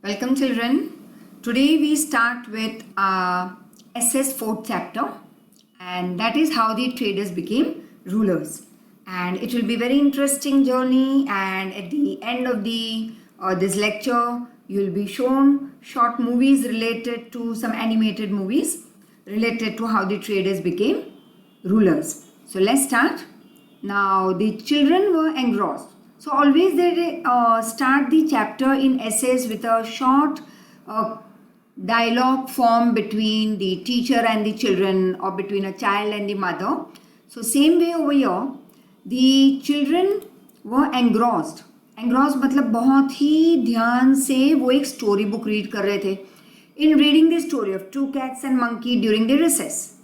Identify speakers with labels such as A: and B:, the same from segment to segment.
A: Welcome children. Today we start with SS 4th chapter, and that is how the traders became rulers. And it will be very interesting journey, and at the end of the this lecture you will be shown short movies related to some animated movies related to how the traders became rulers. So let's start. Now the children were engrossed. So always they start the chapter in essays with a short dialogue form between the teacher and the children, or between a child and the mother. So same way over here, the children were engrossed. Engrossed मतलब बहुत ही ध्यान से वो एक story book read कर रहे थे. In reading the story of two cats and monkey during the recess.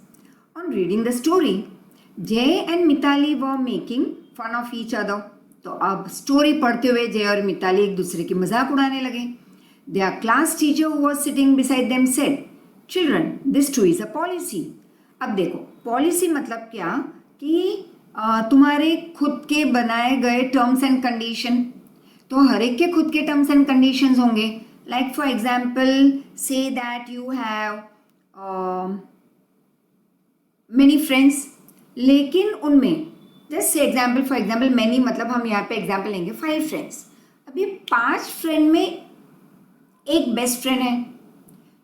A: On reading the story, Jay and Mitali were making fun of each other. तो अब स्टोरी पढ़ते हुए जय और मिताली एक दूसरे की मजाक उड़ाने लगे. Their class teacher who was sitting beside them said, "Children, this too is a policy." अब देखो, पॉलिसी मतलब क्या कि तुम्हारे खुद के बनाए गए टर्म्स एंड कंडीशन. तो हर एक के खुद के टर्म्स एंड कंडीशंस होंगे. Like for example say that you have many friends, लेकिन उनमें just say example for example many मतलब हम यहाँ पे एग्जाम्पल लेंगे 5 फ्रेंड्स. अब ये 5 फ्रेंड में एक बेस्ट फ्रेंड है,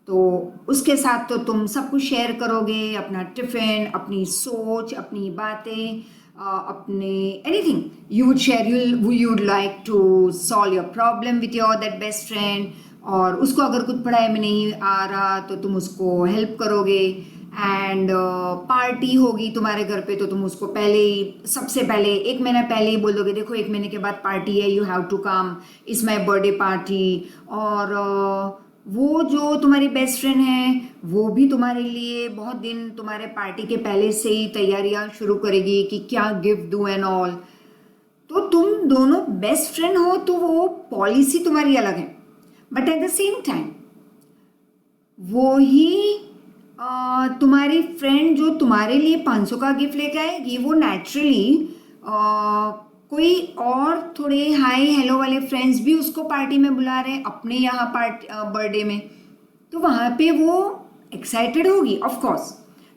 A: तो उसके साथ तो तुम सब कुछ शेयर करोगे, अपना टिफिन, अपनी सोच, अपनी बातें, अपने anything you would share. You would like to solve your problem with your that best friend. और उसको अगर कुछ पढ़ाई में नहीं आ रहा तो तुम उसको हेल्प करोगे. एंड पार्टी होगी तुम्हारे घर पे तो तुम उसको पहले ही, सबसे पहले 1 महीना पहले ही बोल दोगे, देखो 1 महीने के बाद पार्टी है, you have to come, it's my birthday party. और वो जो तुम्हारी बेस्ट फ्रेंड है वो भी तुम्हारे लिए बहुत दिन तुम्हारे पार्टी के पहले से ही तैयारियां शुरू करेगी कि क्या गिफ्ट दूँ एंड ऑल. तो तुम दोनों बेस्ट फ्रेंड हो तो वो पॉलिसी तुम्हारी अलग है, but at the same time वो ही तुम्हारी फ्रेंड जो तुम्हारे लिए 500 का गिफ्ट लेके आएगी, वो नेचुरली कोई और थोड़े हाई हेलो वाले फ्रेंड्स भी उसको पार्टी में बुला रहे हैं अपने यहाँ बर्थडे में, तो वहाँ पे वो एक्साइटेड होगी of course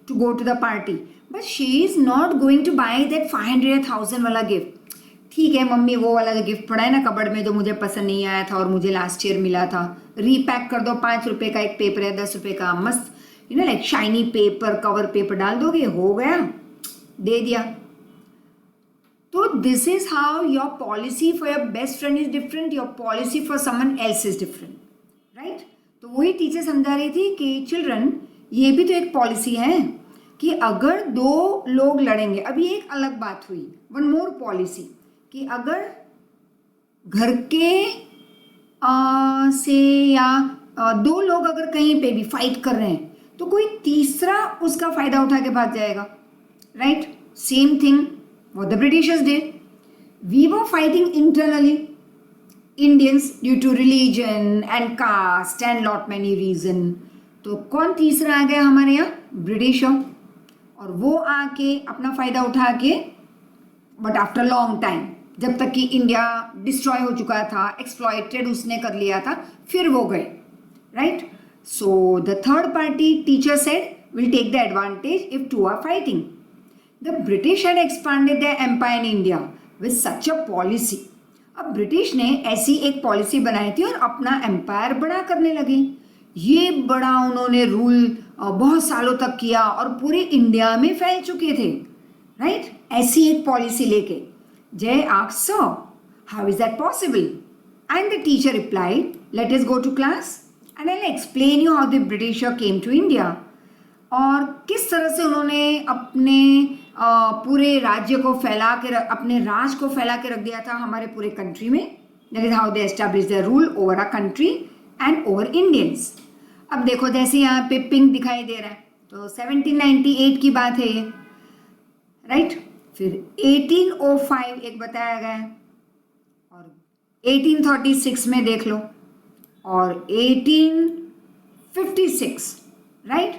A: to go to the party. But she is not going to buy that 500,000 वाला गिफ्ट. ठीक है मम्मी, वो वाला जो गिफ्ट पड़ा है ना कबर्ड में जो मुझे पसंद नहीं आया था और मुझे लास्ट ईयर मिला था, रीपैक कर दो, 5 रुपये का एक पेपर है, 10 रुपये का मस्त like shiny paper, cover paper डाल दोगे, हो गया, दे दिया. तो this is how your policy for your best friend is different, your policy for someone else is different, right. तो वही टीचर समझा रही थी कि चिल्ड्रन ये भी तो एक पॉलिसी है कि अगर 2 लोग लड़ेंगे, अभी एक अलग बात हुई, वन मोर पॉलिसी, कि अगर घर के से या 2 लोग अगर कहीं पे भी फाइट कर रहे हैं तो कोई तीसरा उसका फायदा उठा के भाग जाएगा, right. Same thing what the britishers did. We were fighting internally Indians due to religion and caste and lot many reason. तो कौन तीसरा आ गया हमारे यहाँ? ब्रिटिशर. और वो आके अपना फायदा उठा के, बट आफ्टर लॉन्ग टाइम, जब तक कि इंडिया डिस्ट्रॉय हो चुका था, एक्सप्लॉइटेड उसने कर लिया था, फिर वो गए, right. So the third party, teacher said, will take the advantage if 2 are fighting. The British had expanded their empire in India with such a policy. अब ब्रिटिश ने ऐसी एक पॉलिसी बनाई थी और अपना एम्पायर बड़ा करने लगे. ये बड़ा उन्होंने रूल बहुत सालों तक किया और पूरे इंडिया में फैल चुके थे, राइट. ऐसी एक पॉलिसी लेके जय asked, "Sir, how is that possible?" And the teacher replied, "Let us go to class and I'll explain you how the Britisher came to India." और किस तरह से उन्होंने अपने पूरे राज्य को फैला के अपने राज को फैला के रख दिया था हमारे पूरे कंट्री में. That is how they establish there rule over a country and over Indians. अब देखो जैसे यहाँ पे पिंक दिखाई दे रहा है, तो 1798 की बात है ये, राइट. फिर 1805 एक बताया गया है, और 1836 में देख लो, और 1856, राइट.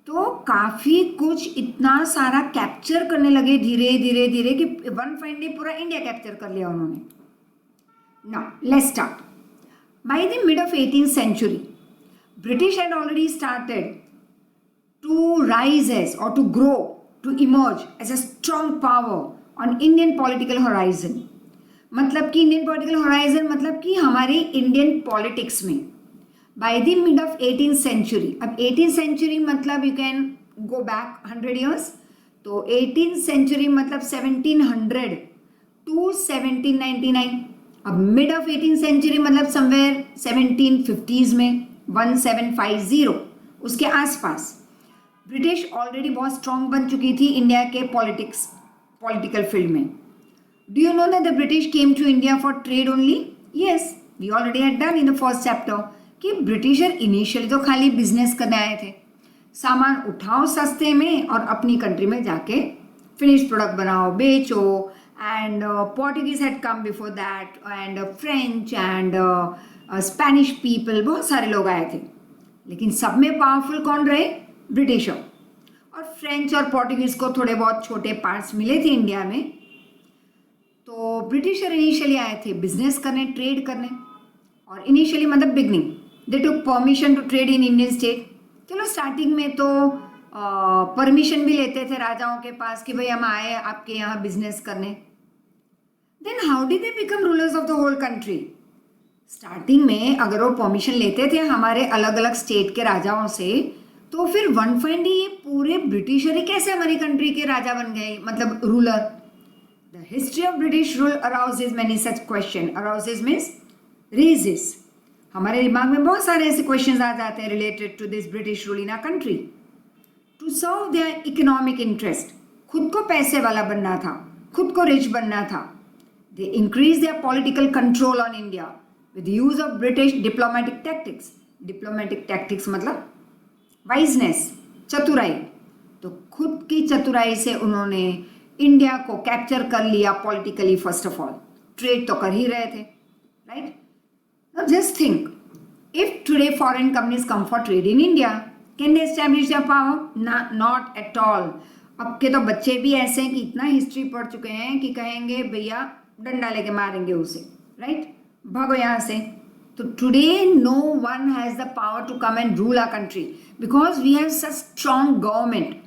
A: तो काफ़ी कुछ इतना सारा कैप्चर करने लगे धीरे धीरे धीरे कि वन फाइन डे पूरा इंडिया कैप्चर कर लिया उन्होंने. Now let's start. By the mid of 18th century, British had already started to rise as or to grow, to emerge as a strong power on Indian political horizon. मतलब कि Indian political horizon मतलब कि हमारे Indian politics में by the mid of 18th century. अब 18th century मतलब you can go back 100 years. तो 18th century मतलब 1700 टू 1799. अब मिड ऑफ 18th सेंचुरी मतलब समवेयर 1750s में 1750 उसके आसपास ब्रिटिश ऑलरेडी बहुत स्ट्रांग बन चुकी थी इंडिया के पॉलिटिकल फील्ड में. Do you know that the British came to India for trade only? Yes, we already had done in the first chapter कि ब्रिटिशर इनिशियली तो खाली बिजनेस करने आए थे, सामान उठाओ सस्ते में और अपनी कंट्री में जाके फिनिश प्रोडक्ट बनाओ बेचो. And Portuguese had come before that and French and Spanish people, बहुत सारे लोग आए थे. लेकिन सब में पावरफुल कौन रहे? ब्रिटिशर. और फ्रेंच और पोर्टुगीज को थोड़े बहुत छोटे पार्ट्स मिले थे इंडिया में. तो ब्रिटिशर इनिशियली आए थे बिजनेस करने, ट्रेड करने. और इनिशियली मतलब beginning they took permission to trade in Indian state. चलो स्टार्टिंग में तो परमिशन भी लेते थे राजाओं के पास कि भाई हम आए आपके यहाँ बिजनेस करने. Then how did they become rulers of the whole country? Starting में अगर वो परमिशन लेते थे हमारे अलग अलग स्टेट के राजाओं से, तो फिर वन फाइंड ये पूरे ब्रिटिशर ही कैसे हमारी कंट्री के राजा बन गए, मतलब ruler. The history of British rule arouses many such questions. Arouses means raises. हमारे दिमाग में बहुत सारे ऐसे क्वेश्चंस आ जाते हैं related to this British rule in a country. To serve their economic interest, खुद को पैसे वाला बनना था, खुद को रिच बनना था. They increase their political control on India with use of British diplomatic tactics. Diplomatic tactics मतलब वाइजनेस, चतुराई. तो खुद की चतुराई से उन्होंने इंडिया को कैप्चर कर लिया politically. First of all trade तो कर ही रहे थे, right? Now just think, if today foreign companies come for trade in India, can they establish their power? Not at all. अब के तो बच्चे भी ऐसे हैं कि इतना हिस्ट्री पढ़ चुके हैं कि कहेंगे भैया डंडा लेके मारेंगे उसे, राइट? भागो यहाँ से. तो today no one has the power to come and rule our country because we have such strong government,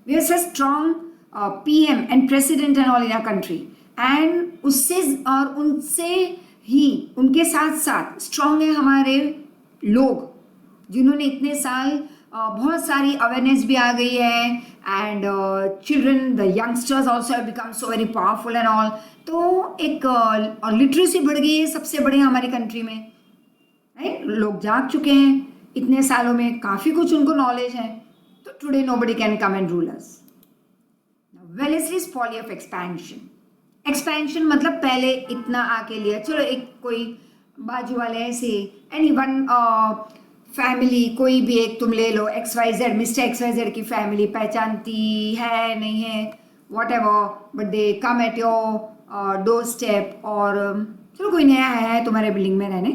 A: we have such strong PM and president and all in our country. And उससे और उनसे ही उनके साथ साथ strong है हमारे लोग जिन्होंने इतने साल बहुत सारी अवेयरनेस भी आ गई है. And children, the youngsters also have become so very powerful and all. तो एक और लिटरेसी बढ़ गई है सबसे बड़ी हमारी कंट्री में, राइट? लोग जाग चुके हैं इतने सालों में, काफ़ी कुछ उनको नॉलेज है. तो today nobody can come and rule us. Wellesley's folly of expansion. Expansion मतलब पहले इतना आके लिया, चलो एक कोई बाजू वाले ऐसे एनी वन फैमिली कोई भी एक तुम ले लो, XYZ, मिस्टर XYZ की फैमिली पहचानती है नहीं है what ever, but they come at your door step. और चलो कोई नया है तुम्हारे बिल्डिंग में रहने,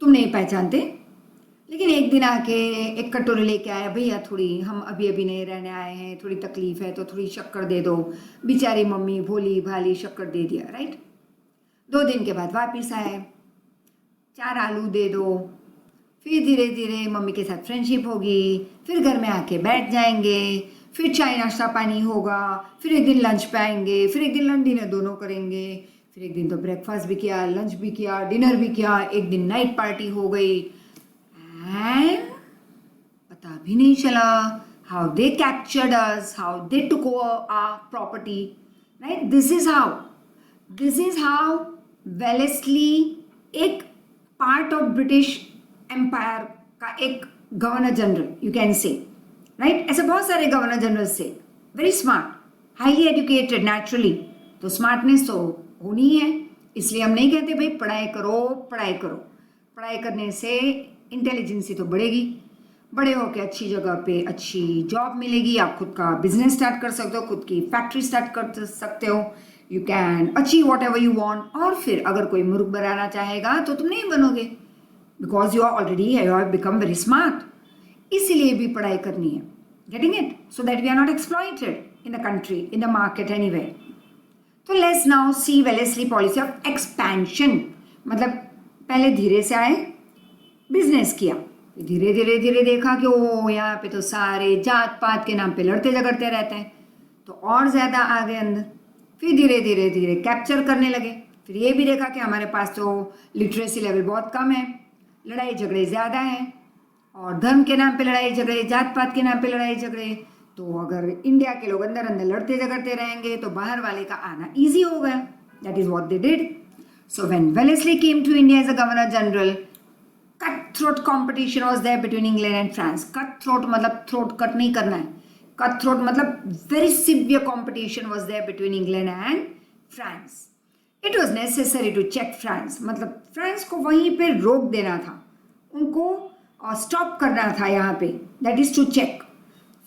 A: तुम नहीं पहचानते, लेकिन एक दिन आके एक कटोरी लेके आया, भैया थोड़ी हम अभी अभी नहीं रहने आए हैं, थोड़ी तकलीफ है तो थोड़ी शक्कर दे दो. बेचारी मम्मी भोली भाली शक्कर दे दिया, राइट? 2 दिन के बाद वापस आए, 4 आलू दे दो. फिर धीरे धीरे मम्मी के साथ फ्रेंडशिप होगी, फिर घर में आके बैठ जाएंगे, फिर चाय नाश्ता पानी होगा, फिर एक दिन लंच पे आएंगे, फिर एक दिन लंच डिनर दोनों करेंगे, फिर एक दिन तो ब्रेकफास्ट भी किया, लंच भी किया, डिनर भी किया, एक दिन नाइट पार्टी हो गई. एंड पता भी नहीं चला how they captured us, how they took over our property, right? This is how Wellesley एक पार्ट ऑफ ब्रिटिश एम्पायर का एक governor general you can say, right? ऐसे बहुत सारे गवर्नर जनरल से, very smart, highly educated. Naturally तो smartness तो होनी है, इसलिए हम नहीं कहते भाई पढ़ाई करो पढ़ाई करो. पढ़ाई करने से इंटेलिजेंसी तो बढ़ेगी, बड़े होकर अच्छी जगह पे अच्छी जॉब मिलेगी, आप खुद का बिजनेस स्टार्ट कर सकते हो, खुद की फैक्ट्री स्टार्ट कर सकते हो, you can achieve what ever you want. और फिर अगर कोई मुर्ख बनाना चाहेगा तो तुम नहीं बनोगे because you are already you have become very smart. इसीलिए भी पढ़ाई करनी है, getting it, so that we are not exploited in the country, in the market, anywhere. तो let's now see Wellesley policy of expansion. मतलब पहले धीरे से आए, बिजनेस किया, धीरे धीरे धीरे देखा कि ओ यहाँ पे तो सारे जात पात के नाम पे लड़ते झगड़ते रहते हैं, तो और ज़्यादा आ गए अंदर। फिर धीरे धीरे धीरे कैप्चर करने लगे। फिर ये भी देखा कि हमारे पास तो लिटरेसी लेवल बहुत कम है, लड़ाई झगड़े ज़्यादा हैं, और धर्म के नाम पे लड़ाई झगड़े, जात पात के नाम पे लड़ाई झगड़े। तो अगर इंडिया के लोग अंदर अंदर लड़ते झगड़ते रहेंगे तो बाहर वाले का आना ईजी होगा। That is what they did. So when Wellesley came to India as a governor general, cutthroat competition was there between England and France. Cutthroat मतलब throat cut नहीं करना है, cutthroat मतलब very severe competition was there between England and France. It was necessary to check France, मतलब France को वहीं पे रोक देना था, उनको स्टॉप करना था यहाँ पे, that is to check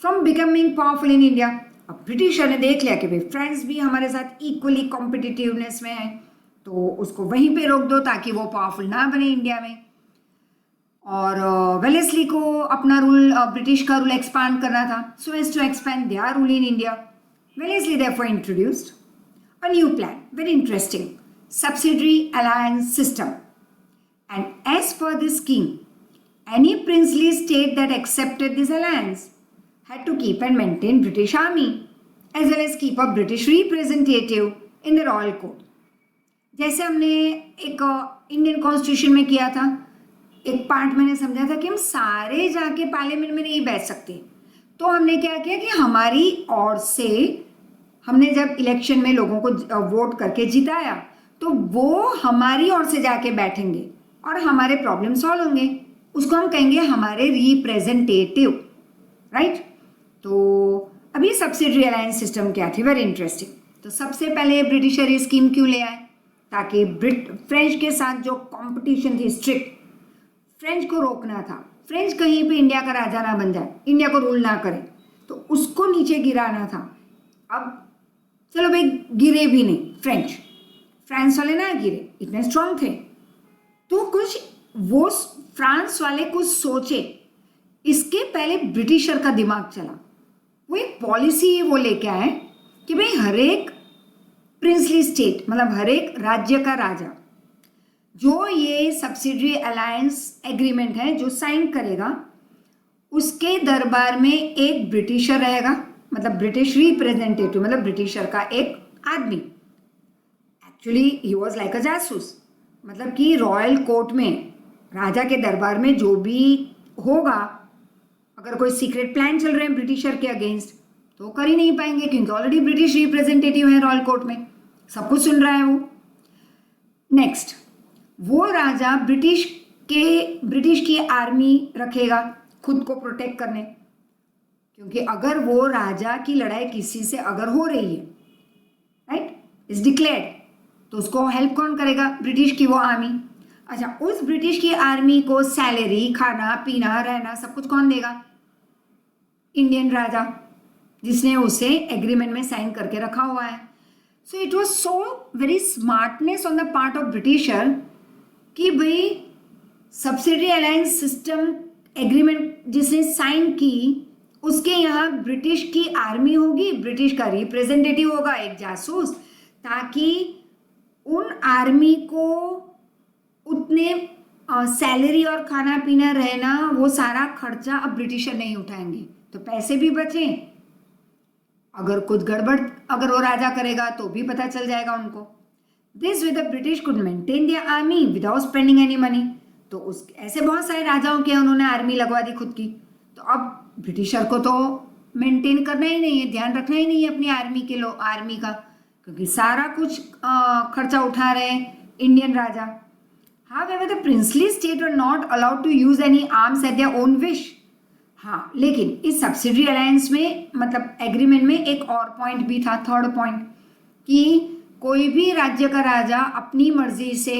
A: from becoming powerful in India. अब ब्रिटिशर ने देख लिया कि भाई फ्रांस भी हमारे साथ इक्वली कॉम्पिटिटिवनेस में है, तो उसको वहीं पे रोक दो ताकि वो पावरफुल ना बने इंडिया में। और वेलेस्ली को अपना रूल, ब्रिटिश का रूल एक्सपांड करना था, so as to expand their rule in India. Wellesley therefore introduced a new plan, very interesting, subsidiary alliance system. And as per this scheme, any princely state that accepted this alliance had to keep and maintain British army as well as keep a British representative in the royal court. जैसे हमने एक Indian constitution में किया था, एक part मैंने समझा था कि हम सारे जाके पार्लियामेंट में नहीं बैठ सकते, तो हमने क्या किया कि हमारी ओर से हमने जब इलेक्शन में लोगों को वोट करके जिताया तो वो हमारी ओर से जाके बैठेंगे और हमारे प्रॉब्लम सॉल्व होंगे, उसको हम कहेंगे हमारे रिप्रेजेंटेटिव, राइट। तो अभी सब्सिडरी अलायंस सिस्टम क्या थी, वेरी इंटरेस्टिंग। तो सबसे पहले ब्रिटिशर ये स्कीम क्यों ले आए, ताकि फ्रेंच के साथ जो कंपटीशन थी स्ट्रिक्ट, फ्रेंच को रोकना था, फ्रेंच कहीं पे इंडिया का राजा ना बन जाए, इंडिया को रूल ना करे, तो उसको नीचे गिराना था। अब चलो भाई गिरे भी नहीं, फ्रांस वाले ना गिरे, इतने स्ट्रांग थे, तो कुछ वो फ्रांस वाले कुछ सोचे, इसके पहले ब्रिटिशर का दिमाग चला, वो एक पॉलिसी वो लेके आए कि भाई हर एक प्रिंसली स्टेट, मतलब हर एक राज्य का राजा जो ये सब्सिडरी अलायंस एग्रीमेंट है जो साइन करेगा, उसके दरबार में एक ब्रिटिशर रहेगा, मतलब ब्रिटिश रिप्रेजेंटेटिव, मतलब ब्रिटिशर का एक आदमी। एक्चुअली ही वॉज लाइक अ जासूस, मतलब कि रॉयल कोर्ट में, राजा के दरबार में जो भी होगा, अगर कोई सीक्रेट प्लान चल रहे हैं ब्रिटिशर के अगेंस्ट तो कर ही नहीं पाएंगे, क्योंकि ऑलरेडी ब्रिटिश रिप्रेजेंटेटिव है रॉयल कोर्ट में, सब कुछ सुन रहा है वो। नेक्स्ट, वो राजा ब्रिटिश की आर्मी रखेगा खुद को प्रोटेक्ट करने, क्योंकि अगर वो राजा की लड़ाई किसी से अगर हो रही है, राइट, इज डिक्लेयर्ड, तो उसको हेल्प कौन करेगा, ब्रिटिश की वो आर्मी। अच्छा, उस ब्रिटिश की आर्मी को सैलरी, खाना पीना रहना सब कुछ कौन देगा, इंडियन राजा, जिसने उसे एग्रीमेंट में साइन करके रखा हुआ है। So it was so very smartness on the part of britisher कि भाई सब्सिडरी अलायंस सिस्टम एग्रीमेंट जिसने साइन की, उसके यहाँ ब्रिटिश की आर्मी होगी, ब्रिटिश का रिप्रेजेंटेटिव होगा, एक जासूस, ताकि उन आर्मी को उतने सैलरी और खाना पीना रहना, वो सारा खर्चा अब ब्रिटिशर नहीं उठाएंगे, तो पैसे भी बचे, अगर कुछ गड़बड़ अगर वो राजा करेगा तो भी पता चल जाएगा उनको। This way the British could maintain their army without spending any money. तो उस ऐसे बहुत सारे राजाओं के उन्होंने आर्मी लगवा दी खुद की, तो अब ब्रिटिशर को तो मेंटेन करना ही नहीं है, ध्यान रखना ही नहीं है अपनी आर्मी का, क्योंकि सारा कुछ खर्चा उठा रहे हैं Indian Raja. However, the princely state were not allowed to use any arms at their own wish. हाँ, लेकिन इस सब्सिडरी अलायंस में, मतलब एग्रीमेंट में एक और पॉइंट भी था, थर्ड पॉइंट, कि कोई भी राज्य का राजा अपनी मर्जी से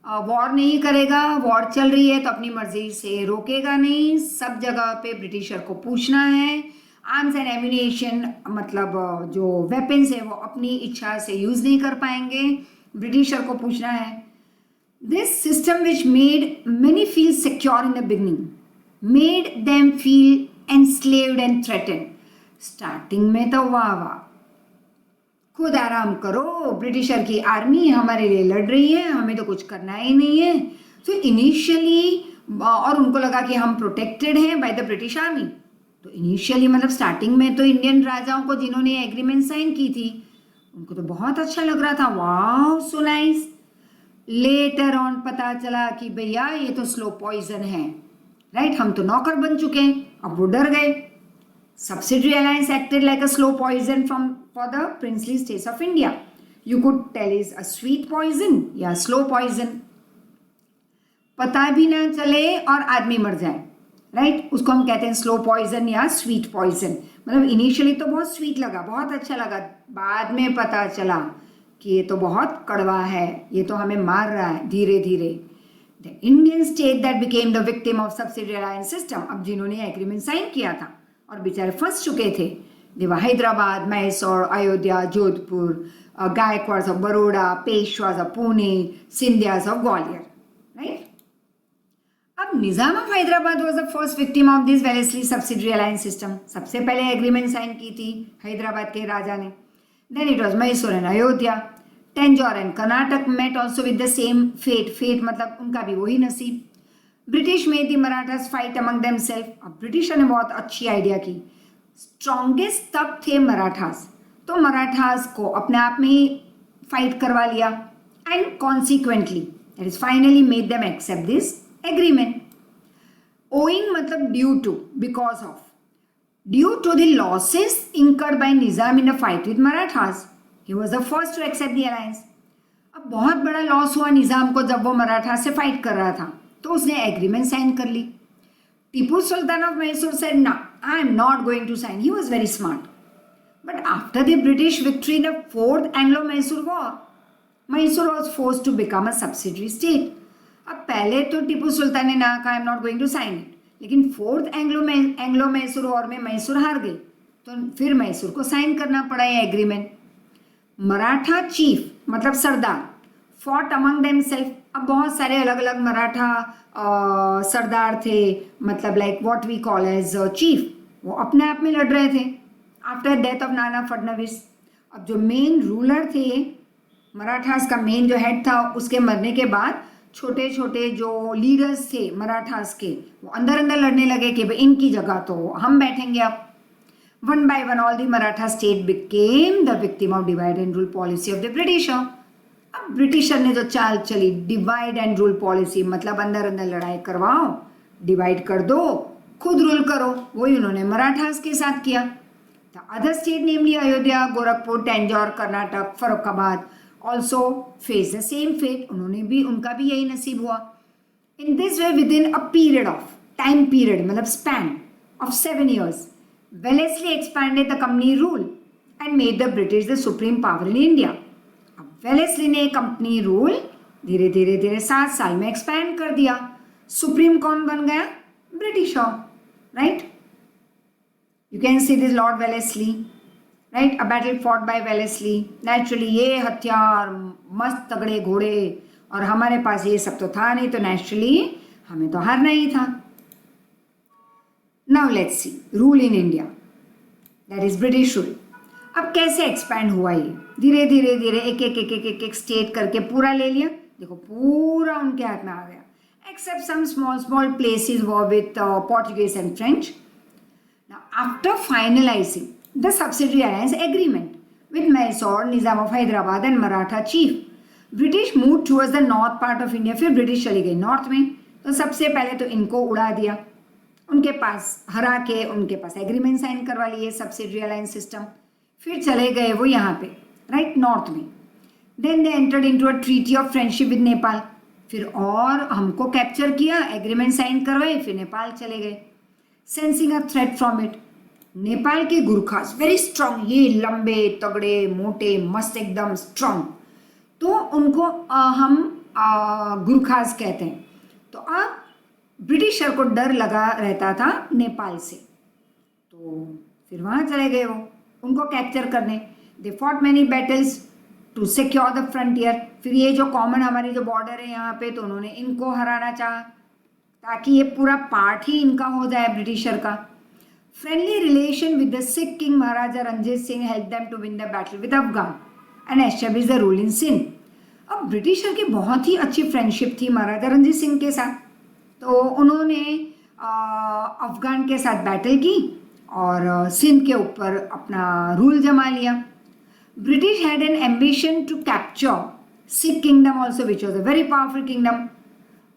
A: वॉर नहीं करेगा, वॉर चल रही है तो अपनी मर्जी से रोकेगा नहीं, सब जगह पे ब्रिटिशर को पूछना है। आर्म्स एंड एम्यूनेशन, मतलब जो वेपन्स है वो अपनी इच्छा से यूज नहीं कर पाएंगे, ब्रिटिशर को पूछना है। This system, which made many feel secure in the beginning, made them feel enslaved and threatened. Starting में तो वाह वाह, आराम करो, ब्रिटिशर की आर्मी हमारे लिए लड़ रही है, हमें तो कुछ करना ही नहीं है, सो इनिशियली और उनको लगा कि हम प्रोटेक्टेड हैं बाय द ब्रिटिश आर्मी। तो इनिशियली मतलब स्टार्टिंग में तो इंडियन राजाओं को जिन्होंने एग्रीमेंट साइन की थी उनको तो बहुत अच्छा लग रहा था, वाह सो नाइस। लेटर ऑन पता चला कि भैया ये तो स्लो पॉइजन है, राइट, हम तो नौकर बन चुके हैं। अब वो डर गए। Subsidiary alliance acted like a slow poison for the princely states of India. You could tell is a sweet poison या स्लो पॉइजन, पता भी ना चले और आदमी मर जाए, राइट, उसको हम कहते हैं स्लो पॉइजन या स्वीट पॉइजन। मतलब इनिशियली तो बहुत स्वीट लगा, बहुत अच्छा लगा, बाद में पता चला कि ये तो बहुत कड़वा है, ये तो हमें मार रहा है धीरे धीरे। The Indian state that became the victim of subsidy alliance system, अब जिन्होंने एग्रीमेंट साइन किया था और बेचारे फंस चुके थे, देवा Hyderabad, Mysore, Ayodhya, Jodhpur, Gaekwads of Baroda, Peshwas of Pune, Scindias of Gwalior, right. अब Nizam of Hyderabad was the first victim of this Wellesley subsidiary alliance system. सबसे पहले एग्रीमेंट साइन की थी हैदराबाद के राजा ने। Then it was Mysore and Ayodhya. Tanjore and Carnatic met also with the same fate, fate मतलब उनका भी वही नसीब। ब्रिटिश में the Marathas fight among themselves. अब ब्रिटिशर ने बहुत अच्छी आइडिया की, स्ट्रॉन्गेस्ट तब थे मराठास, तो मराठास को अपने आप में ही फाइट करवा लिया and consequently that is finally made them accept this agreement. Owing मतलब due to, because of, due to the losses incurred by Nizam in the fight with Marathas, he was the first to accept the alliance। अब बहुत बड़ा loss हुआ निजाम को जब वो मराठा से fight कर रहा था, तो उसने एग्रीमेंट साइन कर ली। टीपू सुल्तान ऑफ मैसूर said ना, I am not going to sign। He was very smart। But after the British victory in the fourth Anglo-Mysore war, Mysore was forced to become a subsidiary state। अब पहले तो टीपू सुल्तान ने ना कहा I am not going to sign it, लेकिन fourth Anglo Mysore war में मैसूर हार गई, तो फिर मैसूर को साइन करना पड़ा ये एग्रीमेंट। मराठा चीफ मतलब सरदार फॉट अमंग देमसेल्फ। अब बहुत सारे अलग अलग मराठा सरदार थे, मतलब like what we call as chief, वो अपने आप में लड़ रहे थे after death of Nana Phadnavis. अब जो मेन रूलर थे मराठास का, मेन जो हेड था, उसके मरने के बाद छोटे छोटे जो लीडर्स थे मराठास के, वो अंदर अंदर लड़ने लगे कि भाई इनकी जगह तो हम बैठेंगे। अब one by one all the Maratha state became the victim of divide and rule policy of the britisher. अब ब्रिटिशर ने जो चाल चली डिवाइड एंड रूल पॉलिसी, मतलब अंदर अंदर लड़ाई करवाओ, डिवाइड कर दो, खुद रूल करो, वही उन्होंने मराठास के साथ किया। The other state namely Ayodhya, Gorakhpur, Tanjore, Carnatic, Farrukhabad also face the same fate। उन्होंने भी, उनका भी यही नसीब हुआ। In this way within a period of time period मतलब span of 7 years, Wellesley expanded the company rule and made the British the supreme power in India। अब Wellesley ने कंपनी रूल धीरे धीरे धीरे 7 साल में एक्सपैंड कर दिया। सुप्रीम कौन बन गया? Britisher, right. You can see this lord Wellesley, right, a battle fought by Wellesley. Naturally ये हथियार, मस्त तगड़े घोड़े, और हमारे पास ये सब तो था नहीं, तो नेचुरली हमें तो हारना ही था। Now let's see rule in India, that is British rule. अब कैसे एक्सपैंड हुआ ये? धीरे धीरे धीरे एक एक एक एक एक एक स्टेट करके पूरा ले लिया। देखो पूरा उनके हाथ में आ गया, except some small small places were with Portuguese and French. Now after finalising the subsidiary alliance agreement with Mysore, Nizam of Hyderabad and Maratha chief, British moved towards the north part of India। फिर British चली गई north में, तो सबसे पहले तो इनको उड़ा दिया, उनके पास हरा के उनके पास एग्रीमेंट साइन करवा लिए सब्सिडरी अलायंस सिस्टम। फिर चले गए वो यहाँ पे, राइट, नॉर्थ में। Then they entered into a treaty of friendship with Nepal. फिर और हमको कैप्चर किया, एग्रीमेंट साइन करवाए, फिर नेपाल चले गए। Sensing a threat from it, Nepal के गुरखास वेरी स्ट्रांग, ये लंबे तगड़े मोटे मस्त एकदम स्ट्रांग, तो उनको हम गुरखास कहते हैं। तो अब ब्रिटिशर को डर लगा रहता था नेपाल से, तो फिर वहाँ चले गए वो उनको कैप्चर करने। They fought many battles to secure the frontier. फिर ये जो कॉमन हमारी जो बॉर्डर है यहाँ पे, तो उन्होंने इनको हराना चाहा ताकि ये पूरा पार्ट ही इनका हो जाए ब्रिटिशर का। Friendly relation with the Sikh king Maharaja Ranjit Singh helped them to win the battle with Afghan and establish the rule in Sindh। अब ब्रिटिशर की बहुत ही अच्छी फ्रेंडशिप थी महाराजा रणजीत सिंह के साथ, तो उन्होंने अफगान के साथ बैटल की और सिंध के ऊपर अपना रूल जमा लिया। British had an ambition to capture Sikh kingdom also which was a very powerful kingdom,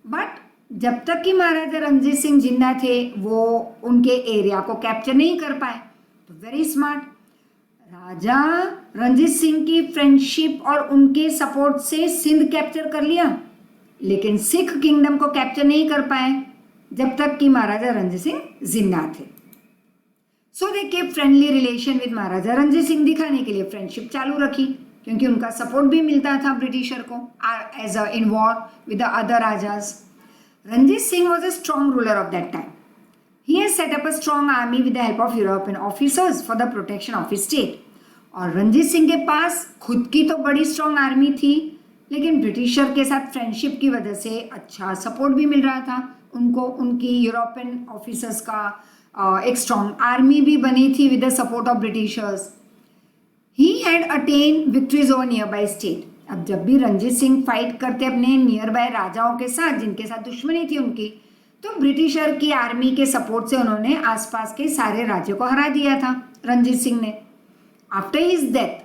A: but जब तक कि महाराजा रणजीत सिंह जिंदा थे वो उनके एरिया को कैप्चर नहीं कर पाए। तो वेरी स्मार्ट, राजा रणजीत सिंह की फ्रेंडशिप और उनके सपोर्ट से सिंध कैप्चर कर लिया, लेकिन सिख किंगडम को कैप्चर नहीं कर पाए जब तक कि महाराजा रणजीत सिंह जिंदा थे। So they kept friendly relation with Maharaja Ranjit Singh, दिखाने के लिए फ्रेंडशिप चालू रखी क्योंकि उनका सपोर्ट भी मिलता था ब्रिटिशर को as a in war with the other rajas. Ranjit Singh was a strong ruler of that time. He has set up a strong army with the help of European officers for the protection of his state. और रंजीत सिंह के पास खुद की तो बड़ी strong army थी, लेकिन britisher के साथ फ्रेंडशिप की वजह से अच्छा सपोर्ट भी मिल रहा था उनको। उनकी यूरोपियन ऑफिसर्स का एक स्ट्रॉन्ग आर्मी भी बनी थी with the support of Britishers. He had attain victories over near by state. अब जब भी रंजीत सिंह फाइट करते अपने नियर बाय राजाओं के साथ जिनके साथ दुश्मनी थी उनकी, तो ब्रिटिशर की आर्मी के सपोर्ट से उन्होंने आसपास के सारे राज्यों को हरा दिया था रंजीत सिंह ने। After his death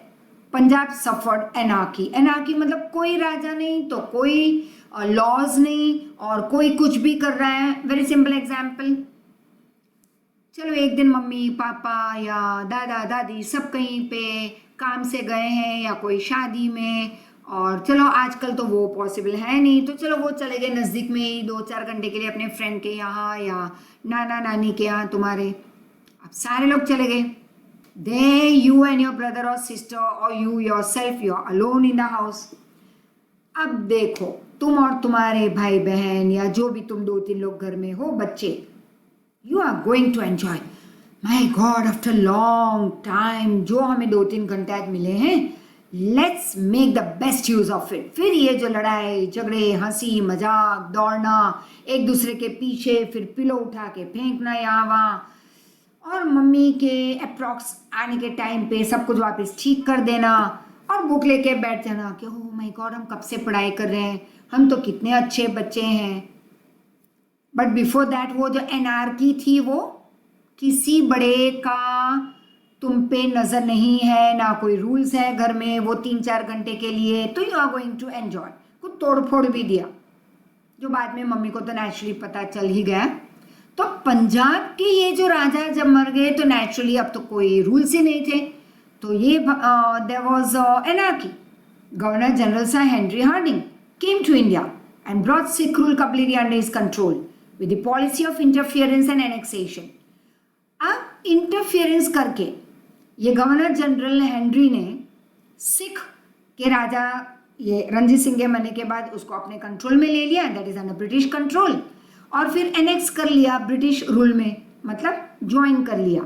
A: Punjab suffered anarchy. Anarchy मतलब कोई राजा नहीं तो कोई लॉज नहीं और कोई कुछ भी कर रहा है। वेरी सिंपल एग्जाम्पल, चलो एक दिन मम्मी पापा या दादा दादी सब कहीं पे काम से गए हैं या कोई शादी में, और चलो आजकल तो वो पॉसिबल है नहीं, तो चलो वो चले गए नज़दीक में ही 2-4 घंटे के लिए अपने फ्रेंड के यहाँ या नाना नानी के यहाँ तुम्हारे। अब सारे लोग चले गए, they you and your brother और सिस्टर और you yourself you are alone in the house. अब देखो तुम और तुम्हारे भाई बहन या जो भी तुम 2-3 लोग घर में हो, बच्चे, you are going to enjoy. My God, after long time जो हमें 2-3 घंटे आज मिले हैं, let's make the best use of it. फिर ये जो लड़ाई झगड़े हंसी मजाक दौड़ना एक दूसरे के पीछे, फिर पिलो उठा के फेंकना यहाँ वहाँ, और मम्मी के अप्रॉक्स आने के टाइम पे सब कुछ वापस ठीक कर देना और बुक लेके बैठ जाना कि ओह माय गॉड हम कब से पढ़ाई कर रहे हैं, हम तो कितने अच्छे बच्चे हैं। बट बिफोर दैट वो जो एनार्की थी वो किसी बड़े का तुम पे नज़र नहीं है, ना कोई रूल्स है घर में, वो 3-4 घंटे के लिए, तो you are going to enjoy. कुछ तोड़ फोड़ भी दिया जो बाद में मम्मी को तो नेचुरली पता चल ही गया। तो पंजाब के ये जो राजा जब मर गए तो नेचुरली अब तो कोई रूल्स ही नहीं थे, तो ये there was anarchy. Governor general sir Henry Hardinge came to India and brought Sikh rule completely under his control with the policy of interference and annexation। अब इंटरफियरेंस करके ये गवर्नर जनरल हेनरी ने सिख के राजा ये रणजीत सिंह के मरने के बाद उसको अपने कंट्रोल में ले लिया, that is under British control, और फिर एनेक्स कर लिया ब्रिटिश रूल में, मतलब ज्वाइन कर लिया।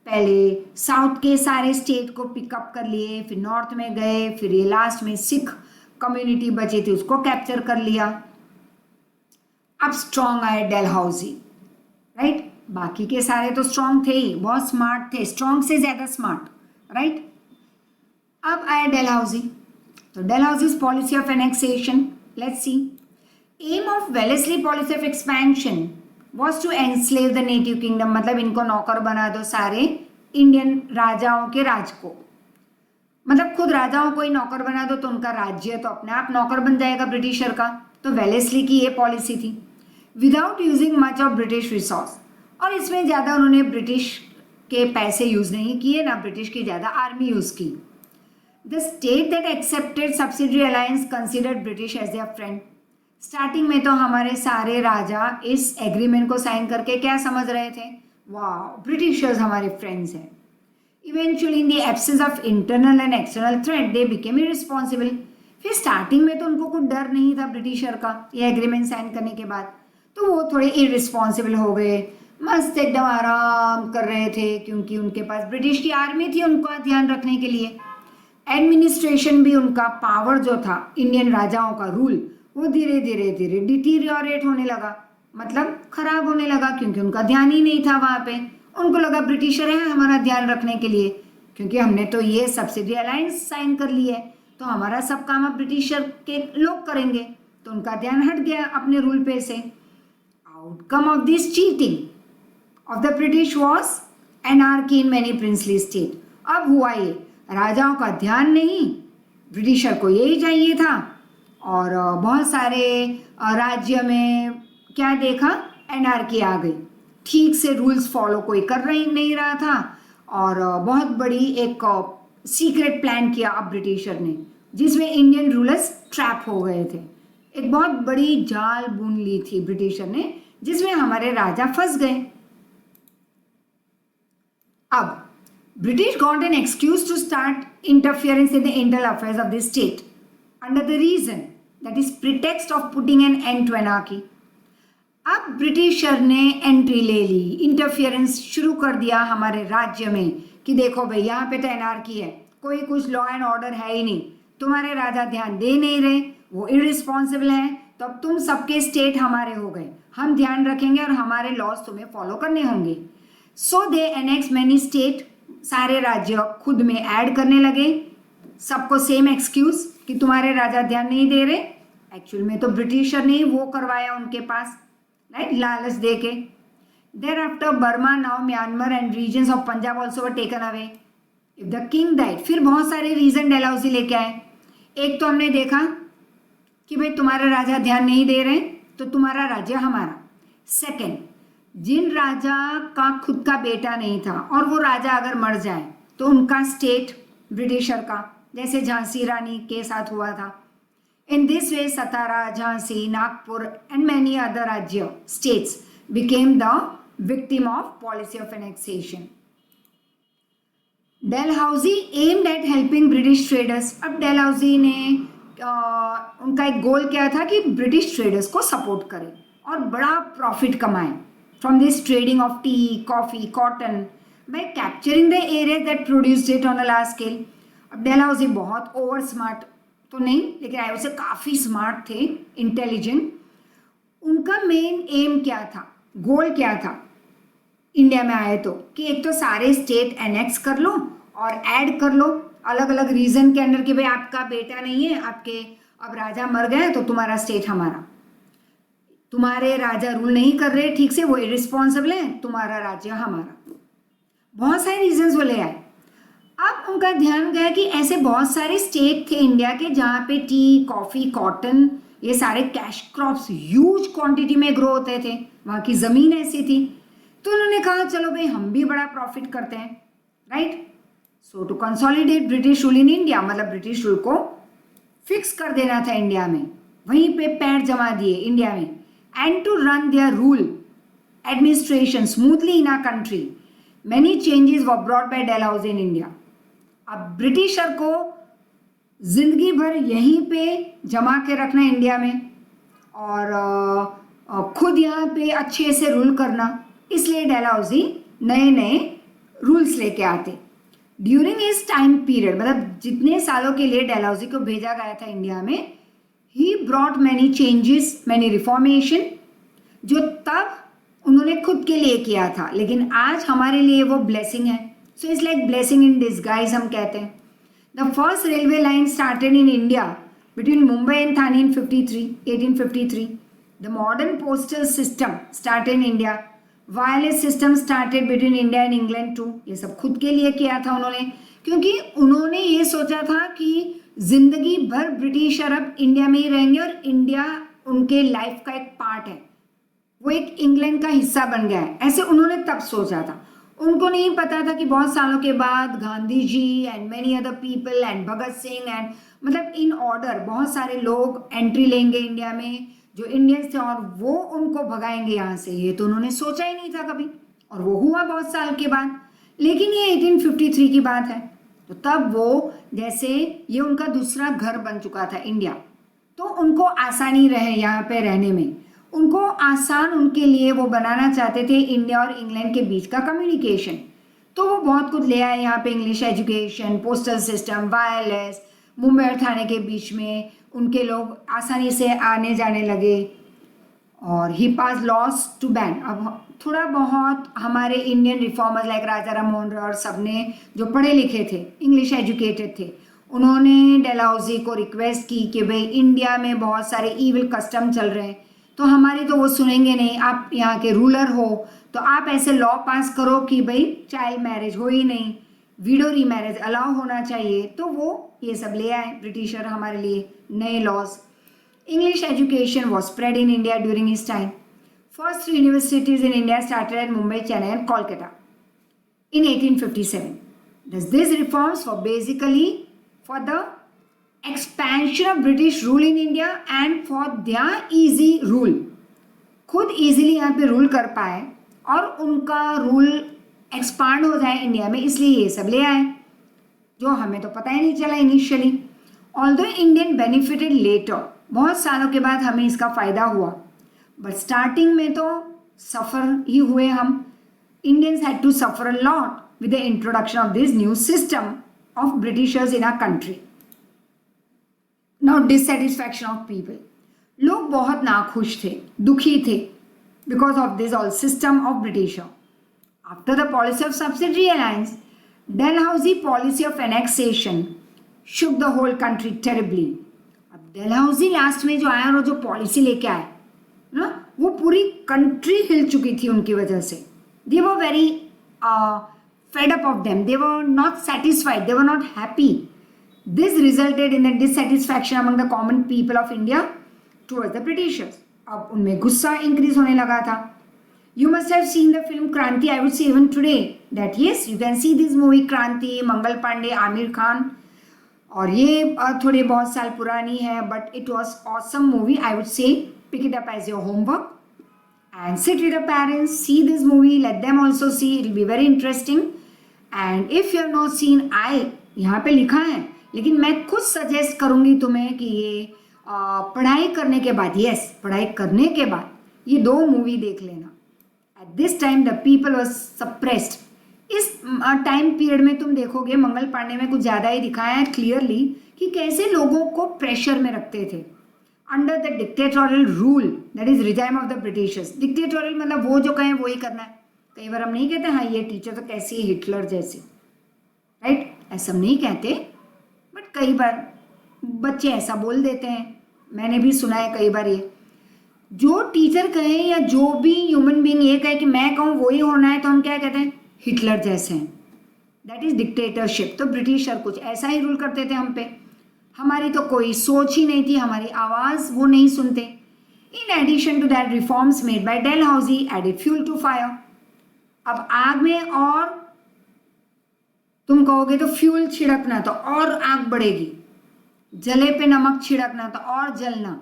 A: पहले साउथ के सारे स्टेट को पिकअप कर लिए, फिर नॉर्थ में गए, फिर ये लास्ट में सिख कम्युनिटी बची थी उसको कैप्चर कर लिया। अब स्ट्रॉन्ग आए डेलहाउसी, राइट, बाकी के सारे तो स्ट्रॉन्ग थे ही, बहुत स्मार्ट थे, स्ट्रॉन्ग से ज़्यादा स्मार्ट, राइट। अब आया डेलहाउसी, तो Dalhousie's policy of annexation, let's see. Aim of Wellesley policy of expansion was to enslave the native kingdom, मतलब इनको नौकर बना दो सारे इंडियन राजाओं के राज को, मतलब खुद राजाओं को ही नौकर बना दो तो उनका राज्य तो अपने आप नौकर बन जाएगा ब्रिटिशर का। तो वेलेस्ली की ये पॉलिसी थी without using much of British resource, और इसमें ज़्यादा उन्होंने ब्रिटिश के पैसे यूज़ नहीं किए, ना ब्रिटिश की ज़्यादा आर्मी यूज़ की। The state that accepted subsidiary alliance considered British as their friend. Starting में तो हमारे सारे राजा इस एग्रीमेंट को साइन करके क्या समझ रहे थे, वाह ब्रिटिशर्स हमारे फ्रेंड्स हैं। Eventually in the absence of internal and external threat they became irresponsible. फिर स्टार्टिंग में तो उनको कुछ डर नहीं था ब्रिटिशर का, ये एग्रीमेंट साइन करने के बाद तो वो थोड़े इररिस्पॉन्सिबल हो गए, मस्त एकदम आराम कर रहे थे क्योंकि उनके पास ब्रिटिश की आर्मी थी उनका ध्यान रखने के लिए। एडमिनिस्ट्रेशन भी उनका पावर जो था इंडियन राजाओं का रूल वो धीरे धीरे धीरे डिटीरियोरेट होने लगा, मतलब खराब होने लगा क्योंकि उनका ध्यान ही नहीं था वहाँ पे। उनको लगा ब्रिटिशर हैं हमारा ध्यान रखने के लिए, क्योंकि हमने तो ये सब्सिडी अलायंस साइन कर ली है तो हमारा सब काम अब ब्रिटिशर के लोग करेंगे, तो उनका ध्यान हट गया अपने रूल पे से। Outcome of this cheating of the British was anarchy in many princely state. अब हुआ ये, राजाओं का ध्यान नहीं, ब्रिटिशर को यही चाहिए था, और बहुत सारे राज्य में क्या देखा, एनार्की आ गई, ठीक से रूल्स फॉलो कोई कर नहीं रहा था, और बहुत बड़ी एक सीक्रेट प्लान किया अब ब्रिटिशर ने, जिसमें इंडियन रूलर्स ट्रैप हो गए थे। एक बहुत बड़ी जाल बुन ली थी ब्रिटिशर ने, जिसमें हमारे राजा फंस गए। अब British got an excuse to start interference in the internal affairs of the state under the reason that is pretext of putting an end to anarchy. अब ब्रिटिशर ने एंट्री ले ली, इंटरफियरेंस शुरू कर दिया हमारे राज्य में कि देखो भाई यहाँ पे तो एनार्की है, कोई कुछ लॉ एंड ऑर्डर है ही नहीं, तुम्हारे राजा ध्यान दे नहीं रहे, वो इररिस्पॉन्सिबल हैं, तो अब तुम सबके स्टेट हमारे हो गए, हम ध्यान रखेंगे और हमारे लॉज तुम्हें फॉलो करने होंगे। सो दे एनेक्स मैनी स्टेट, सारे राज्य खुद में ऐड करने लगे, सबको सेम एक्सक्यूज कि तुम्हारे राजा ध्यान नहीं दे रहे। एक्चुअल में तो ब्रिटिशर ने ही वो करवाया उनके पास, राइट, लालच दे के। Thereafter Burma, now Myanmar and regions of Punjab also were taken away if the king died. फिर बहुत सारे रीजन डलहौजी लेके आए। एक तो हमने देखा कि भाई तुम्हारे राजा ध्यान नहीं दे रहे तो तुम्हारा राज्य हमारा। सेकंड, जिन राजा का खुद का बेटा नहीं था और वो राजा अगर मर जाए तो उनका स्टेट ब्रिटिशर का, जैसे झांसी रानी के साथ हुआ था। In this way Satara, Jhansi, Nagpur and many other राज्य states became the victim of policy of annexation. Dalhousie aimed at helping British traders. अब डलहौजी ने उनका एक गोल क्या था कि ब्रिटिश ट्रेडर्स को सपोर्ट करें और बड़ा प्रॉफिट कमाएं from this trading of tea, coffee, cotton by capturing the areas that produced it on a large scale. अब डलहौजी बहुत ओवर स्मार्ट तो नहीं, लेकिन आई से काफ़ी स्मार्ट थे, इंटेलिजेंट। उनका मेन एम क्या था, गोल क्या था इंडिया में आए तो, कि एक तो सारे स्टेट एनेक्स कर लो और ऐड कर लो अलग अलग रीजन के अंदर कि भाई आपका बेटा नहीं है, आपके अब राजा मर गए तो तुम्हारा स्टेट हमारा, तुम्हारे राजा रूल नहीं कर रहे ठीक से, वो इरिस्पॉन्सिबल है, तुम्हारा राज्य हमारा। बहुत सारे रीजंस वो ले आए। अब उनका ध्यान गया कि ऐसे बहुत सारे स्टेट थे इंडिया के जहाँ पे टी, कॉफ़ी, कॉटन, ये सारे कैश क्रॉप्स ह्यूज क्वांटिटी में ग्रो होते थे, वहाँ की ज़मीन ऐसी थी, तो उन्होंने कहा चलो भाई हम भी बड़ा प्रॉफिट करते हैं, right. So to consolidate British rule in India, मतलब ब्रिटिश रूल को फिक्स कर देना था इंडिया में, वहीं पे पैर जमा दिए इंडिया में, and to run their rule administration smoothly in our country, many changes were brought by Dalhousie in India. अब ब्रिटिशर को जिंदगी भर यहीं पे जमा के रखना इंडिया में और खुद यहाँ पे अच्छे से रूल करना, इसलिए डलहौजी नए नए रूल्स लेके आते। ड्यूरिंग हिज टाइम पीरियड, मतलब जितने सालों के लिए डलहौजी को भेजा गया था इंडिया में, he brought many changes, many reformation, जो तब उन्होंने खुद के लिए किया था लेकिन आज हमारे लिए वो ब्लेसिंग है। So it's like blessing in disguise हम कहते हैं। The first railway line started in India between Mumbai and Thane in 1853। The modern postal system started in India. Wireless system started between India and England too. ये सब खुद के लिए किया था उन्होंने, क्योंकि उन्होंने ये सोचा था कि जिंदगी भर ब्रिटिशर अब इंडिया में ही रहेंगे और इंडिया उनके लाइफ का एक पार्ट है, वो एक इंग्लैंड का हिस्सा बन गया है, ऐसे उन्होंने तब सोचा था। उनको नहीं पता था कि बहुत सालों के बाद Gandhi ji and many other people and Bhagat Singh and मतलब इन ऑर्डर बहुत सारे लोग एंट्री लेंगे इंडिया में जो इंडियंस थे और वो उनको भगाएंगे यहाँ से। ये तो उन्होंने सोचा ही नहीं था कभी, और वो हुआ बहुत साल के बाद। लेकिन ये 1853 की बात है, तो तब वो जैसे ये उनका दूसरा घर बन चुका था इंडिया, तो उनको आसानी रहे यहाँ पे रहने में, उनको आसान उनके लिए वो बनाना चाहते थे इंडिया और इंग्लैंड के बीच का कम्युनिकेशन। तो वो बहुत कुछ ले आए यहाँ पे, English education, postal system, wireless, Mumbai और थाने के बीच में उनके लोग आसानी से आने जाने लगे। और ही पास लॉस टू बैन। अब थोड़ा बहुत हमारे इंडियन रिफॉर्मर्स लाइक राजा राम मोहन रॉय और सब ने जो पढ़े लिखे थे, इंग्लिश एजुकेटेड थे, उन्होंने डलहौजी को रिक्वेस्ट की कि भाई इंडिया में बहुत सारे ईविल कस्टम चल रहे हैं, तो हमारी तो वो सुनेंगे नहीं, आप यहाँ के रूलर हो तो आप ऐसे लॉ पास करो कि भाई चाइल्ड मैरिज हो ही नहीं, विडो रीमैरिज अलाउ होना चाहिए। तो वो ये सब ले आए ब्रिटिशर हमारे लिए नए laws. English education was spread in India during his time. First universities in India started at Mumbai, Chennai and Kolkata in 1857. Thus, these reforms were basically for the expansion of British rule in India and for their easy rule. खुद easily यहाँ पे rule कर पाए और उनका rule expand हो जाए India में, इसलिए ये सब ले आए जो हमें तो पता ही नहीं चला initially. Although Indian benefited later, बहुत सालों के बाद हमें इसका फ़ायदा हुआ, बट स्टार्टिंग में तो सफ़र ही हुए हम। Indians had to suffer a lot with the introduction of this new system of Britishers in our country. Now dissatisfaction of people. लोग बहुत नाखुश थे, दुखी थे because of this all system of Britisher. After the policy of subsidiary alliance, Dalhousie policy of annexation shook the whole country terribly. अब Dalhousie last में जो आया और जो पॉलिसी लेके आए ना, वो पूरी कंट्री हिल चुकी थी उनकी वजह से। They were very fed up of them. They were not satisfied. They were not happy. This resulted in the dissatisfaction among the common people of India towards the Britishers. अब उनमें गुस्सा इंक्रीज होने लगा था। You must have seen the film Kranti. I would say even today that yes, you can see this movie Kranti, Mangal Pandey, Aamir Khan, और ये थोड़ी बहुत साल पुरानी है, but it was awesome movie. I would say pick it up as your homework. And sit with the parents, see this movie, let them also see, it will be very interesting. And if you have not seen, यहाँ पे लिखा है, लेकिन मैं खुद suggest करूँगी तुम्हें कि ये पढ़ाई करने के बाद, पढ़ाई करने के बाद ये 2 मूवी देख लेना। At this time the people was suppressed. इस टाइम पीरियड में तुम देखोगे मंगल पांडे में कुछ ज़्यादा ही दिखाया है क्लियरली कि कैसे लोगों को प्रेशर में रखते थे under the dictatorial rule, that is regime of the Britishers. Dictatorial मतलब वो जो कहें वो ही करना है। कई बार हम नहीं कहते हाँ ये टीचर तो कैसी है, हिटलर जैसी, राइट, ऐसा हम नहीं कहते, बट कई बार बच्चे ऐसा बोल देते हैं। मैंने भी सुना है कई बार ये, जो टीचर कहें या जो भी ह्यूमन बीइंग ये कहे कि मैं कहूँ वही होना है, तो हम क्या कहते हैं, हिटलर जैसे हैं। That is dictatorship. तो ब्रिटिशर कुछ ऐसा ही रूल करते थे हम पे, हमारी तो कोई सोच ही नहीं थी, हमारी आवाज़ वो नहीं सुनते। In addition to that reforms made by Dalhousie added fuel to fire. अब आग में और तुम कहोगे तो फ्यूल छिड़कना तो और आग बढ़ेगी, जले पे नमक छिड़कना तो और जलना।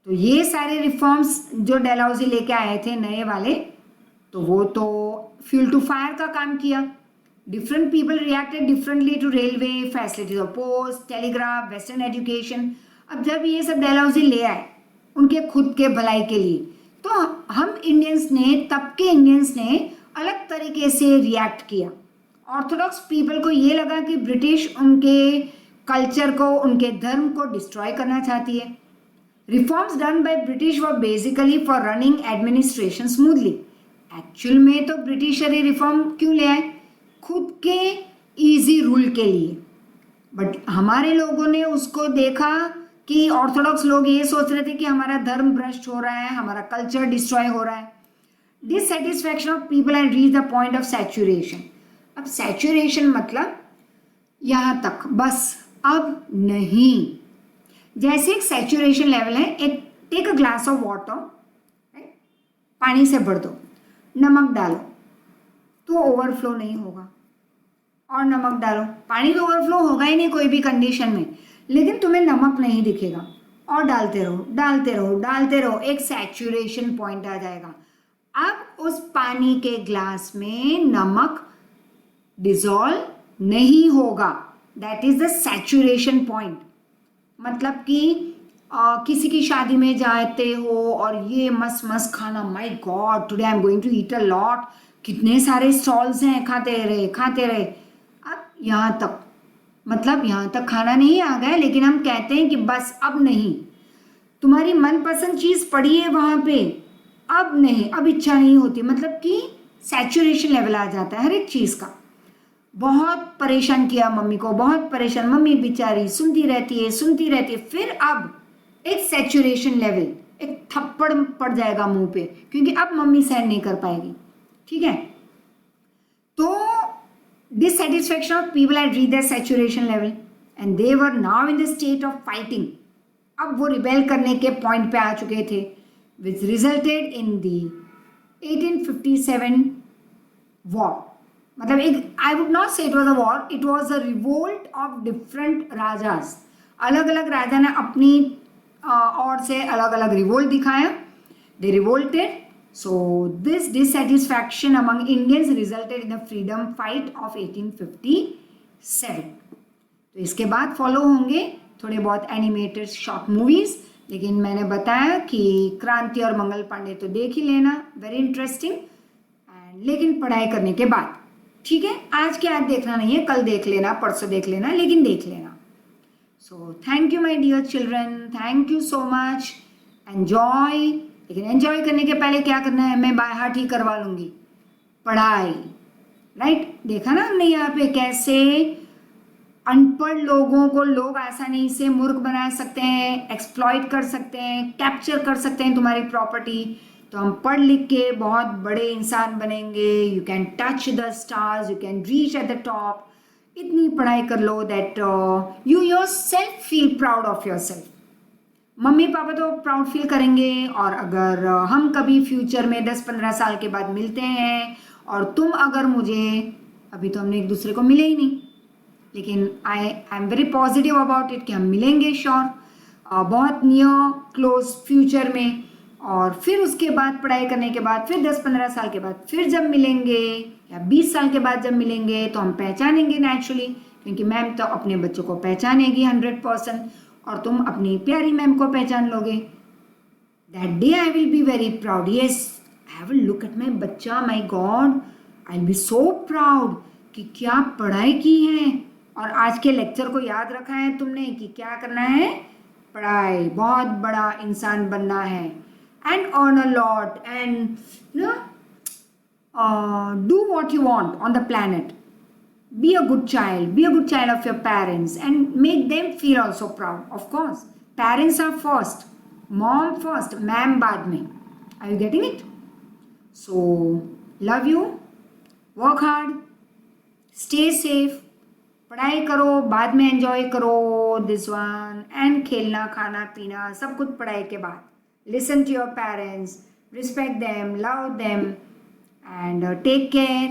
A: तो ये सारे रिफॉर्म्स जो डलहौजी लेके आए थे नए वाले, तो वो तो फ्यूल टू फायर का काम किया। Different people reacted differently to railway, facilities of post, telegraph, western education. अब जब ये सब डलहौजी ले आए उनके खुद के भलाई के लिए, तो हम इंडियंस ने, तब के इंडियंस ने अलग तरीके से रिएक्ट किया। ऑर्थोडॉक्स पीपल को ये लगा कि ब्रिटिश उनके कल्चर को, उनके धर्म को डिस्ट्रॉय करना चाहती है। Reforms done by British were basically for running administration smoothly. Actual में तो ब्रिटिशर ये रिफॉर्म क्यों ले आए, खुद के इजी रूल के लिए, बट हमारे लोगों ने उसको देखा कि ऑर्थोडॉक्स लोग ये सोच रहे थे कि हमारा धर्म भ्रष्ट हो रहा है, हमारा कल्चर डिस्ट्रॉय हो रहा है। Dissatisfaction of people and reach the point of saturation. अब सैचुरेशन मतलब यहाँ तक बस, अब नहीं। जैसे एक सैचुरेशन लेवल है, एक take a glass of water, पानी से भर दो, नमक डालो तो ओवरफ्लो नहीं होगा, और नमक डालो, पानी तो ओवरफ्लो होगा ही नहीं कोई भी कंडीशन में, लेकिन तुम्हें नमक नहीं दिखेगा, और डालते रहो डालते रहो डालते रहो, एक सैचुरेशन पॉइंट आ जाएगा। अब उस पानी के ग्लास में नमक डिजॉल्व नहीं होगा, that is the saturation point. मतलब कि किसी की शादी में जाते हो और ये मस्त मस्त खाना, my God today I am going to eat a lot, कितने सारे स्टॉल्स हैं, खाते रहे खाते रहे। अब यहाँ तक, मतलब यहाँ तक खाना नहीं आ गया, लेकिन हम कहते हैं कि बस अब नहीं, तुम्हारी मनपसंद चीज़ पड़ी है वहाँ पे, अब नहीं, अब इच्छा नहीं होती, मतलब कि सैचुरेशन लेवल आ जाता है हर एक चीज़ का। बहुत परेशान किया मम्मी को, बहुत परेशान, मम्मी बेचारी सुनती रहती है। फिर अब एक सैचुरेशन लेवल, एक थप्पड़ पड़ जाएगा मुंह पे, क्योंकि अब मम्मी सहन नहीं कर पाएगी। ठीक है, तो dissatisfaction of people had reached their saturation level and they were now in the state of fighting. अब वो रिबेल करने के पॉइंट पे आ चुके थे, which resulted in the 1857 war. मतलब एक, I would not say it was a war, it was a revolt of different rajas. अलग अलग राजा ने अपनी और से अलग अलग रिवोल्ट दिखाया, they revolted. So this dissatisfaction among Indians resulted in the freedom fight of 1857. तो इसके बाद फॉलो होंगे थोड़े बहुत एनिमेटेड शॉर्ट मूवीज, लेकिन मैंने बताया कि क्रांति और मंगल पांडे तो देख ही लेना, वेरी इंटरेस्टिंग, एंड लेकिन पढ़ाई करने के बाद। ठीक है, आज के आज देखना नहीं है, कल देख लेना, परसों देख लेना, लेकिन देख लेना। So thank you my dear children, thank you so much, enjoy. लेकिन एंजॉय करने के पहले क्या करना है, मैं बाय हार्ट ही करवा लूंगी पढ़ाई। राइट, देखा ना हमने यहाँ पे कैसे अनपढ़ लोगों को लोग आसानी से मूर्ख बना सकते हैं, एक्सप्लॉइट कर सकते हैं, कैप्चर कर सकते हैं तुम्हारी प्रॉपर्टी। तो हम पढ़ लिख के बहुत बड़े इंसान बनेंगे। You can touch the stars, you can reach at the top. इतनी पढ़ाई कर लो that you yourself feel proud of yourself. मम्मी पापा तो प्राउड फील करेंगे, और अगर हम कभी फ्यूचर में 10-15 साल के बाद मिलते हैं और तुम अगर मुझे, अभी तो हमने एक दूसरे को मिले ही नहीं, लेकिन I am very positive about it कि हम मिलेंगे श्योर, बहुत नियर क्लोज फ्यूचर में। और फिर उसके बाद पढ़ाई करने के बाद फिर 10-15 साल के बाद फिर जब मिलेंगे, या 20 साल के बाद जब मिलेंगे, तो हम पहचानेंगे नेचुरली, क्योंकि मैम तो अपने बच्चों को पहचानेगी 100%, और तुम अपनी प्यारी मैम को पहचान लोगे। That day I will be very proud. Yes, I will look at my बच्चा, my god, I will be so proud कि क्या पढ़ाई की है। और आज के लेक्चर को याद रखा है तुमने कि क्या करना है, पढ़ाई, बहुत बड़ा इंसान बनना है, and earn a lot, and do what you want on the planet. Be a good child of your parents, and make them feel also proud. Of course, parents are first, mom first, ma'am baad mein. Are you getting it? So, love you, work hard, stay safe, पढ़ाई करो, बाद में enjoy करो this one, and खेलना खाना पीना सब कुछ पढ़ाई के बाद। Listen to your parents, respect them, love them, and take care.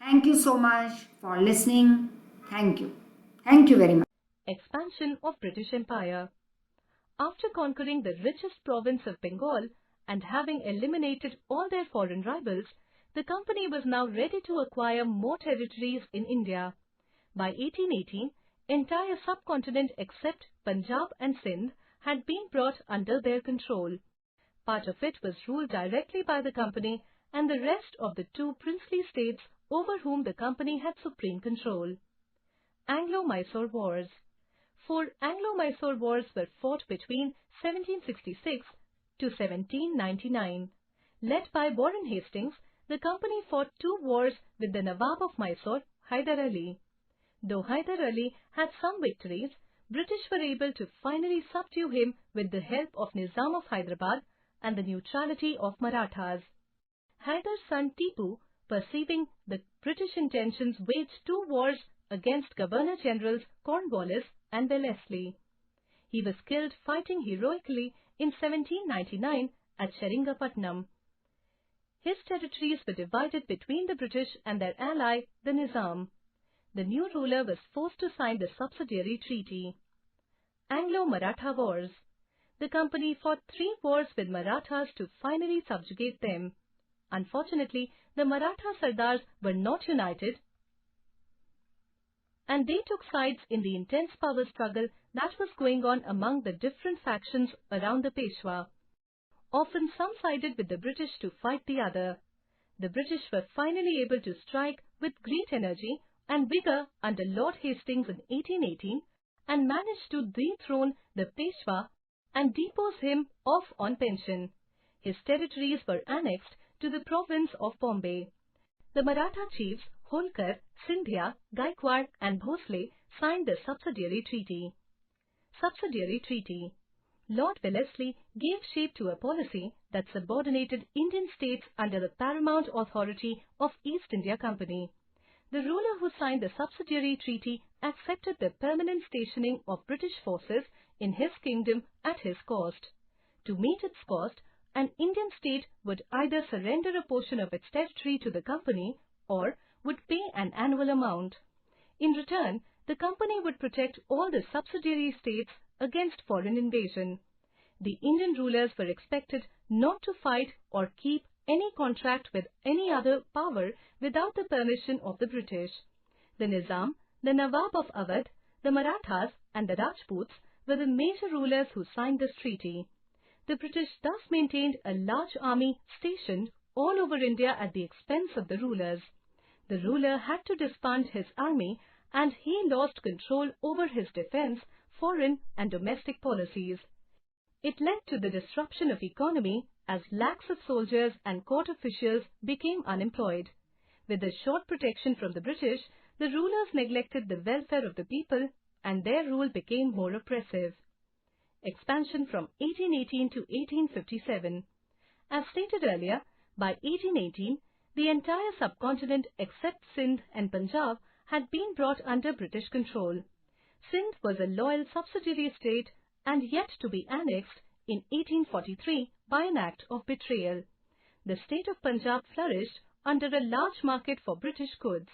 A: Thank you so much for listening. Thank you. Thank you very much.
B: Expansion of British Empire. After conquering the richest province of Bengal and having eliminated all their foreign rivals, the company was now ready to acquire more territories in India. By 1818, entire subcontinent except Punjab and Sindh had been brought under their control. Part of it was ruled directly by the company, and the rest of the two princely states over whom the company had supreme control. Anglo-Mysore Wars. 4 Anglo-Mysore Wars were fought between 1766 to 1799. Led by Warren Hastings, the company fought 2 wars with the Nawab of Mysore, Hyder Ali. Though Hyder Ali had some victories, British were able to finally subdue him with the help of Nizam of Hyderabad and the neutrality of Marathas. Hyder's son Tipu, perceiving the British intentions, waged 2 wars against Governor-Generals Cornwallis and Wellesley. He was killed fighting heroically in 1799 at Seringamapatnam. His territories were divided between the British and their ally, the Nizam. The new ruler was forced to sign the subsidiary treaty. Anglo-Maratha Wars. The company fought 3 wars with Marathas to finally subjugate them. Unfortunately, the Maratha Sardars were not united, and they took sides in the intense power struggle that was going on among the different factions around the Peshwa. Often some sided with the British to fight the other. The British were finally able to strike with great energy and vigour under Lord Hastings in 1818 and managed to dethrone the Peshwa and depose him off on pension. His territories were annexed to the province of Bombay. The Maratha chiefs Holkar, Scindia, Gaikwad and Bhosle signed the Subsidiary Treaty. Subsidiary Treaty. Lord Wellesley gave shape to a policy that subordinated Indian states under the paramount authority of East India Company. The ruler who signed the Subsidiary Treaty accepted the permanent stationing of British forces in his kingdom at his cost. To meet its cost, an Indian state would either surrender a portion of its territory to the company or would pay an annual amount. In return, the company would protect all the subsidiary states against foreign invasion. The Indian rulers were expected not to fight or keep any contract with any other power without the permission of the British. The Nizam, the Nawab of Awadh, the Marathas and the Rajputs were the major rulers who signed this treaty. The British thus maintained a large army stationed all over India at the expense of the rulers. The ruler had to disband his army and he lost control over his defense, foreign and domestic policies. It led to the disruption of economy as lakhs of soldiers and court officials became unemployed. With the short protection from the British, the rulers neglected the welfare of the people and their rule became more oppressive. Expansion from 1818 to 1857. As stated earlier, by 1818, the entire subcontinent except Sindh and Punjab had been brought under British control. Sindh was a loyal subsidiary state and yet to be annexed in 1843 by an act of betrayal. The state of Punjab flourished under a large market for British goods.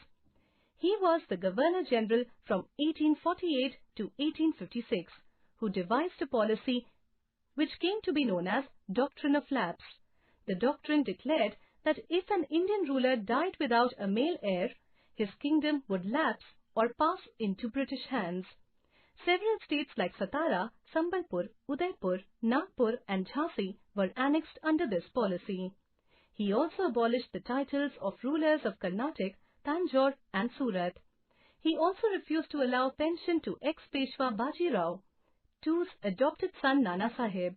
B: He was the Governor-General from 1848 to 1856, who devised a policy which came to be known as Doctrine of Lapse. The doctrine declared that if an Indian ruler died without a male heir, his kingdom would lapse or pass into British hands. Several states like Satara, Sambalpur, Udaipur, Nagpur and Jhansi were annexed under this policy. He also abolished the titles of rulers of Karnataka, Tanjore and Surat. He also refused to allow pension to ex-Peshwa Baji Rao, to's adopted son Nana Sahib.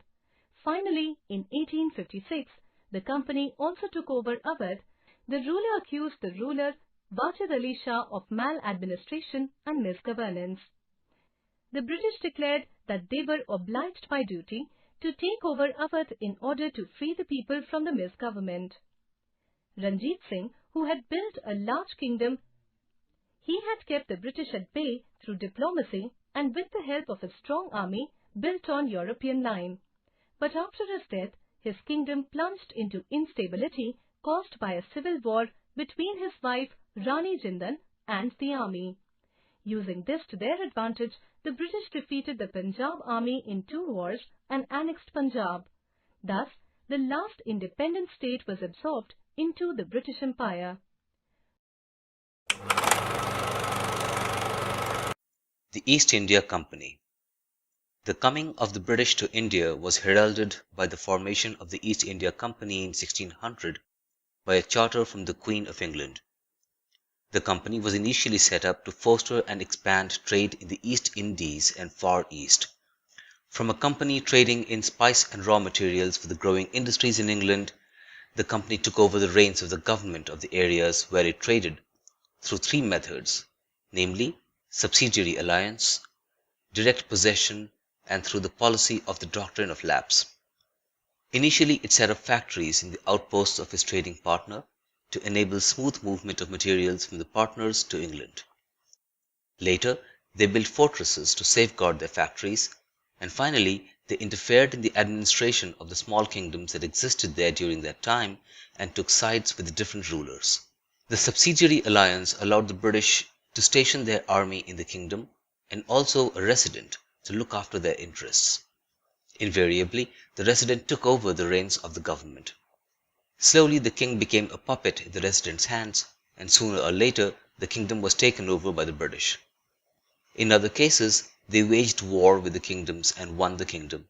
B: Finally, in 1856, the company also took over Awadh. The ruler accused the ruler Wajid Ali Shah of maladministration and misgovernance. The British declared that they were obliged by duty to take over Awadh in order to free the people from the misgovernment. Ranjit Singh, who had built a large kingdom, he had kept the British at bay through diplomacy and with the help of a strong army built on European line. But after his death, his kingdom plunged into instability caused by a civil war between his wife Rani Jindan and the army. Using this to their advantage, the British defeated the Punjab army in 2 wars and annexed Punjab. Thus, the last independent state was absorbed into the British Empire.
C: The East India Company. The coming of the British to India was heralded by the formation of the East India Company in 1600 by a charter from the Queen of England. The company was initially set up to foster and expand trade in the East Indies and Far East. From a company trading in spice and raw materials for the growing industries in England, the company took over the reins of the government of the areas where it traded through 3 methods, namely subsidiary alliance, direct possession, and through the policy of the Doctrine of Lapse. Initially, it set up factories in the outposts of his trading partner to enable smooth movement of materials from the partners to England. Later, they built fortresses to safeguard their factories, and finally, they interfered in the administration of the small kingdoms that existed there during that time and took sides with the different rulers. The subsidiary alliance allowed the British to station their army in the kingdom and also a resident to look after their interests. Invariably, the resident took over the reins of the government. Slowly, the king became a puppet in the resident's hands, and sooner or later, the kingdom was taken over by the British. In other cases, they waged war with the kingdoms and won the kingdom.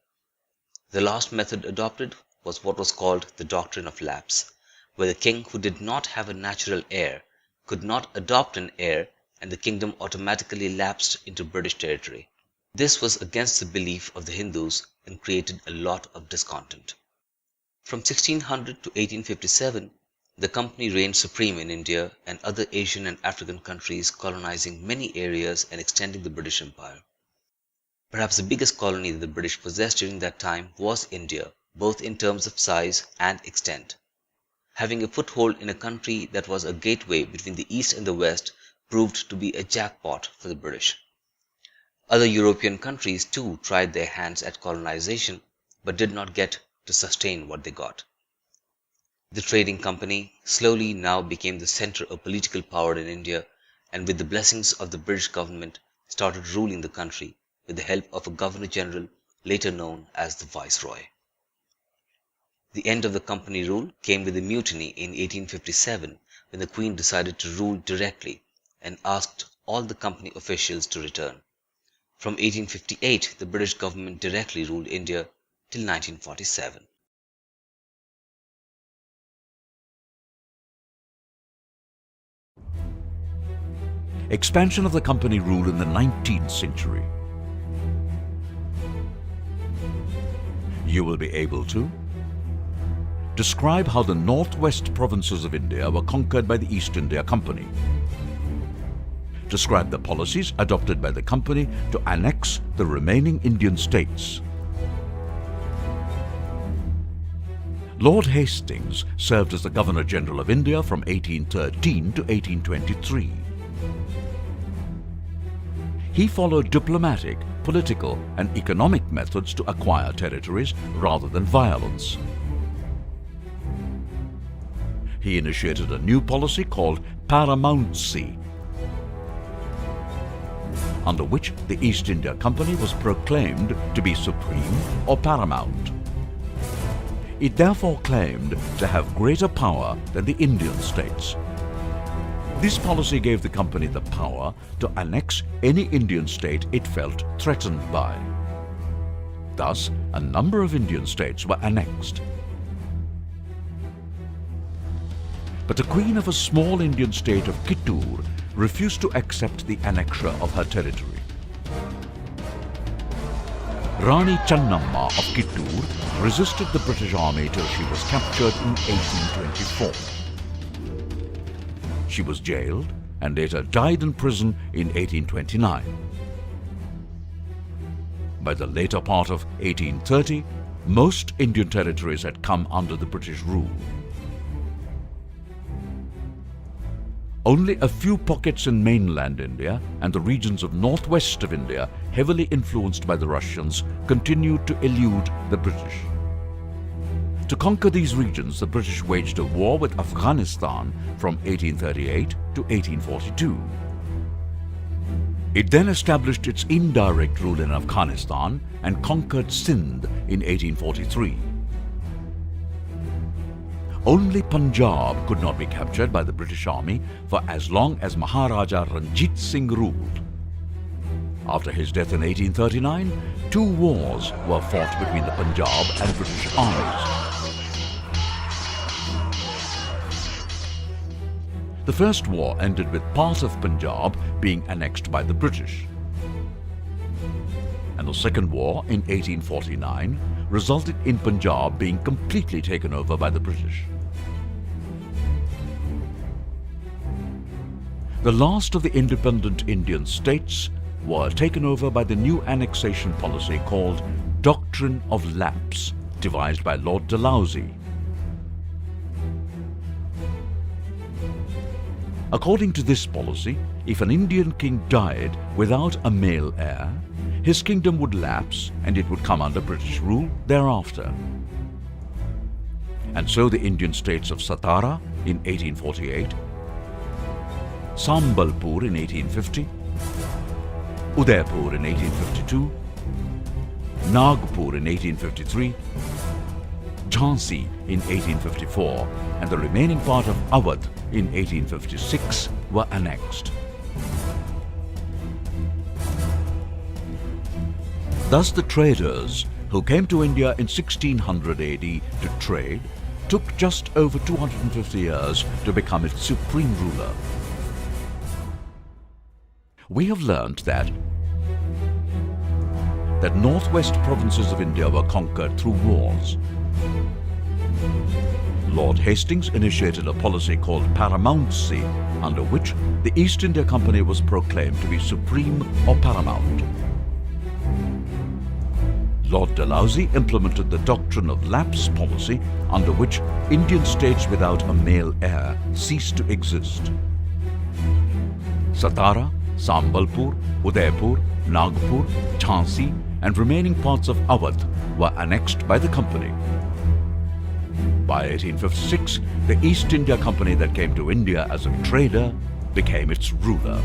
C: The last method adopted was what was called the Doctrine of Lapse, where the king who did not have a natural heir could not adopt an heir and the kingdom automatically lapsed into British territory. This was against the belief of the Hindus and created a lot of discontent. From 1600 to 1857, the company reigned supreme in India and other Asian and African countries, colonizing many areas and extending the British Empire. Perhaps the biggest colony that the British possessed during that time was India, both in terms of size and extent. Having a foothold in a country that was a gateway between the East and the West proved to be a jackpot for the British. Other European countries too tried their hands at colonization, but did not get to sustain what they got. The trading company slowly now became the center of political power in India, and with the blessings of the British government started ruling the country with the help of a Governor-General later known as the Viceroy. The end of the company rule came with a mutiny in 1857 when the Queen decided to rule directly and asked all the company officials to return. From 1858, the British government directly ruled India till 1947.
D: Expansion of the company rule in the 19th century. You will be able to describe how the northwest provinces of India were conquered by the East India Company. Describe the policies adopted by the company to annex the remaining Indian states. Lord Hastings served as the Governor-General of India from 1813 to 1823. He followed diplomatic, political and economic methods to acquire territories rather than violence. He initiated a new policy called paramountcy, under which the East India Company was proclaimed to be supreme or paramount. It therefore claimed to have greater power than the Indian states. This policy gave the company the power to annex any Indian state it felt threatened by. Thus, a number of Indian states were annexed. But the queen of a small Indian state of Kittur refused to accept the annexure of her territory. Rani Channamma of Kittur resisted the British army till she was captured in 1824. She was jailed and later died in prison in 1829. By the later part of 1830, most Indian territories had come under the British rule. Only a few pockets in mainland India and the regions of northwest of India, heavily influenced by the Russians, continued to elude the British. To conquer these regions, the British waged a war with Afghanistan from 1838 to 1842. It then established its indirect rule in Afghanistan and conquered Sindh in 1843. Only Punjab could not be captured by the British Army for as long as Maharaja Ranjit Singh ruled. After his death in 1839, 2 wars were fought between the Punjab and British armies. The first war ended with part of Punjab being annexed by the British. And the second war in 1849 resulted in Punjab being completely taken over by the British. The last of the independent Indian states were taken over by the new annexation policy called Doctrine of Lapse, devised by Lord Dalhousie. According to this policy, if an Indian king died without a male heir, his kingdom would lapse and it would come under British rule thereafter. And so the Indian states of Satara in 1848, Sambalpur in 1850, Udaipur in 1852, Nagpur in 1853, Jhansi in 1854, and the remaining part of Awadh in 1856 were annexed. Thus the traders who came to India in 1600 AD to trade took just over 250 years to become its supreme ruler. We have learnt that northwest provinces of India were conquered through wars. Lord Hastings initiated a policy called paramountcy, under which the East India Company was proclaimed to be supreme or paramount. Lord Dalhousie implemented the doctrine of lapse policy, under which Indian states without a male heir ceased to exist. Satara, Sambalpur, Udaipur, Nagpur, Jhansi and remaining parts of Awadh were annexed by the company. By 1856, the East India Company that came to India as a trader became its ruler.